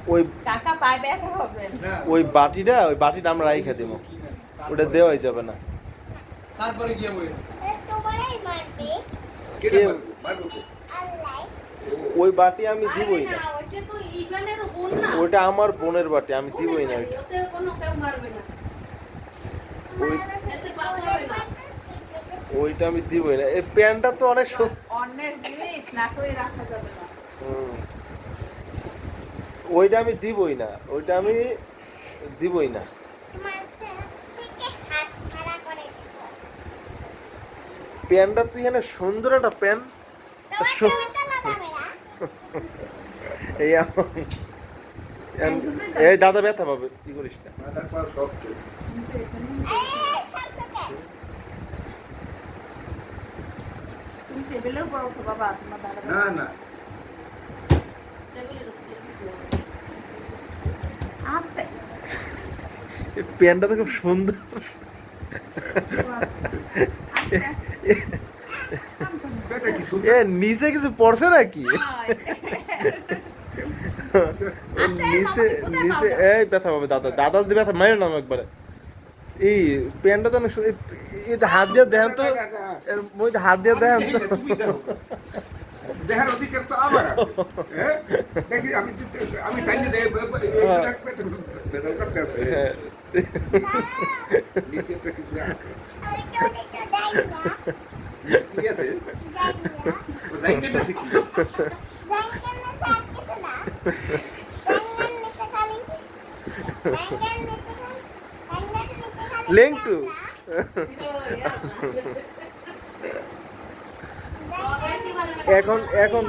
ওই কাকা পায় ব্যথা হবে ওই বাটিটা আমরা রাইখা দেবো, ওটা দেওয়াই যাবে না। তারপরে গিয়ে বই তোমারই মারবে কে কে- মারবো কে? আল্লাহ। ওই বাটি আমি দিবই না, ওইটা তো ইভানেরও বোন না, ওইটা আমার বোনের বাটি, আমি দিবই না ওইটা। ওতে কোনো কেউ মারবে না, ওই- এতে পাপ হবে না। ওইটা আমি দিবই না। এই প্যান্টটা তো অনেক অন্যের জিনিস না করে রাখা যাবে না। ওইটা আমি দিবই না, ওইটা আমি দিবই না। তোমার থেকে হাত ছাড়া করে দিব। প্যান্টটা তুই এখানে সুন্দর একটা প্যান্ট। তোমার তুমি তো লাগাবে না। এই এই দাদা ব্যথা পাবে, কি করিস না। মাথার পা শক্ত। সামনে তুমি টেবিলের উপর ওঠো বাবা, তোমার দাদা না না টেবিলের উপর কিছু আস্তে এই প্যান্টটা তো খুব সুন্দর। বেটা কি শুনতে এ নিচে কিছু পড়ছে নাকি? নিচে নিচে এই ব্যথা পাবে দাদা, দাদা যদি ব্যথা মারে নাম একবারে। এই প্যান্টটা তো অনেক এটা হাত দিয়ে দেখেন তো, এর মধ্যে হাত দিয়ে দেখেন তো। তুমি দেখো দেখার অধিকার তো আমার আছে হ্যাঁ দেখি আমি টাইনে দেই বেদল করতে আছে হ্যাঁ। নিচে একটা কিছু আছে ওইটা ওইটা যাই না। কি আছে যাই না। ও যাইতে দেছে কি যাই না তার কিছু না। যাই না খালি। যাই না খালি। লেংটু। এখন এখন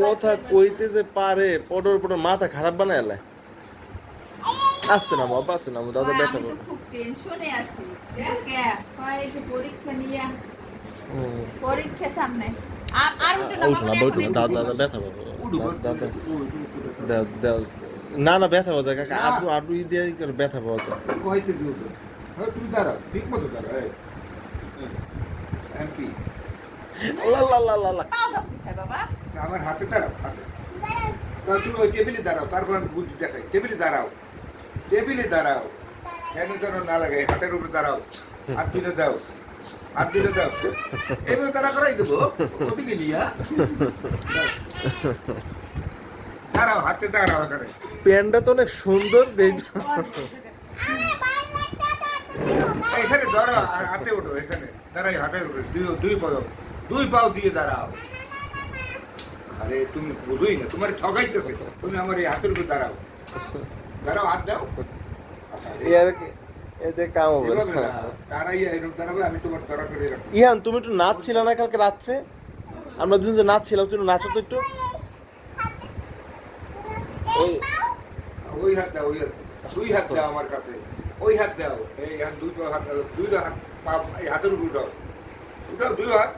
কথা কইতে যে পারে, পডর পডর মাথা খারাপ বানায় এলাই। আসতে নামো আব্বা, আসতে নামো, দাদা ব্যথা আমি তো পাবে। খুব টেনশনে আছি। কে কয় যে পরীক্ষা নিয়ে, পরীক্ষা সামনে। আর উঠো না উঠো না, বাবা, উঠো না, দাদা দাদা ব্যথা পাবে। দাদা দাও দাও। না না ব্যথা পাওয়া যায় কাকা, আটু আটু দিয়ে করে ব্যথা পাওয়া যায়। কইতে দিও তো হ্যাঁ তুমি দাঁড়াও ঠিক মতো দাঁড়াও এই এমপি লা লা লা লা লা। পাও দাও কোথায় বাবা? আমার হাতে দাঁড়াও হাতে তাহলে তুমি ওই টেবিলে দাঁড়াও, তারপর আমি বুদ্ধি দেখাই। টেবিলে দাঁড়াও, টেবিলে দাঁড়াও, কেন যেন না লাগে, হাতের উপরে দাঁড়াও, হাত দিলে দাও, হাত দিলে দাও, এবার তারা করাই দেবো ওদিকে নিয়া দাঁড়াও, হাতে দাঁড়াও এখানে। প্যান্টটা তো অনেক সুন্দর দেখ। এখানে ধরো আর হাতে ওঠো, এখানে দাঁড়াই, হাতের উপরে দুই পাও দিয়ে দাঁড়াও। আরে তুমি বুঝোই না, তোমার ঠগাইতেছে, তুমি আমার এই হাতের উপরে দাঁড়াও, দাঁড়াও, হাত দাও। এর এতে কাম হবে এভাবে না। না, দাঁড়াইয়া এরকম দাঁড়াবে, আমি তোমার দাঁড়া করে রাখবো। ইহান তুমি একটু নাচছিল না কালকে রাত্রে? আমরা দুজন যে নাচছিলাম, তুমি নাচো তো একটু। ওই ওই হাত দাও, ওই হাত, দুই হাত দাও আমার কাছে, ওই হাত দাও, এই হাত দুই পা হাত দাও, দুই হাত পা এই হাতের উপর উঠাও, উঠাও দুই হাত,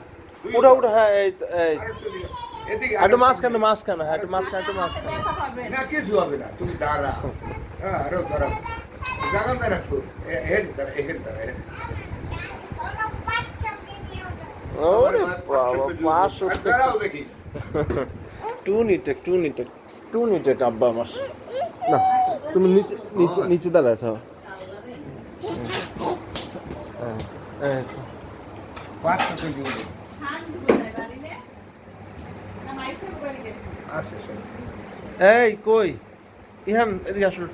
উঠা উঠা, হ্যাঁ এই এই আরেকটু দিকে, এদিকে একটু মাঝখানে মাঝখানে, হ্যাঁ একটু মাঝখানে, একটু মাঝখানে। ব্যথা হবে না কিছু হবে না, তুমি দাঁড়াও, হ্যাঁ আরো দাঁড়াও, জাগান দাঁড়া তো, এহেন দাঁড়া, এহেন দাঁড়া, এহেন। ওরে বাবা, 500 আর দাঁড়াও দেখি, টু নিটে আব্বা আমার। না তুমি নিচে নিচে নিচে দাঁড়ায় থাও। হ্যাঁ, 500 কেজি ওজন। শান্ত কোথায় বাড়ি রে? না মাইশের বাড়ি গেছে। আছে সব। এই কই ইহান, এদিকে আসো।